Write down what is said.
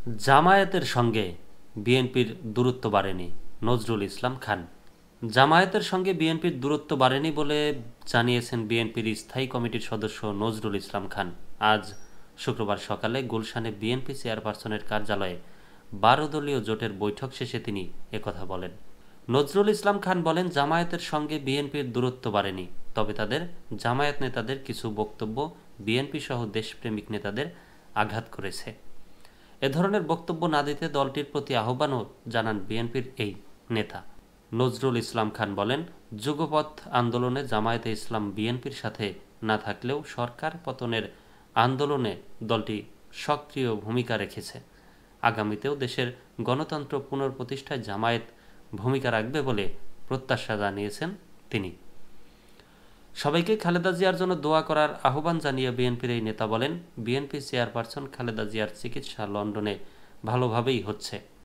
জামায়াতের সঙ্গে বিএনপির দূরত্ব বাড়েনি, নজরুল ইসলাম খান। জামায়াতের সঙ্গে বিএনপির দূরত্ব বাড়েনি বলে জানিয়েছেন বিএনপির স্থায়ী কমিটির সদস্য নজরুল ইসলাম খান। আজ শুক্রবার সকালে গুলশানে বিএনপি চেয়ারপারসনের কার্যালয়ে ১২ দলীয় জোটের বৈঠক শেষে তিনি একথা বলেন। নজরুল ইসলাম খান বলেন, জামায়াতের সঙ্গে বিএনপির দূরত্ব বাড়েনি, তবে তাদের জামায়াত নেতাদের কিছু বক্তব্য বিএনপি সহ দেশপ্রেমিক নেতাদের আঘাত করেছে। এ ধরনের বক্তব্য না দিতে দলটির প্রতি আহ্বানও জানান বিএনপির এই নেতা। নজরুল ইসলাম খান বলেন, যুগপৎ আন্দোলনে জামায়াতে ইসলাম বিএনপির সাথে না থাকলেও সরকার পতনের আন্দোলনে দলটি সক্রিয় ভূমিকা রেখেছে। আগামীতেও দেশের গণতন্ত্র পুনঃপ্রতিষ্ঠায় জামায়াত ভূমিকা রাখবে বলে প্রত্যাশা জানিয়েছেন তিনি। সবাইকে খালেদা জিয়ার জন্য দোয়া করার আহ্বান জানিয়ে বিএনপির এই নেতা বলেন, বিএনপি চেয়ারপারসন খালেদা জিয়ার চিকিৎসা লন্ডনে ভালোভাবেই হচ্ছে।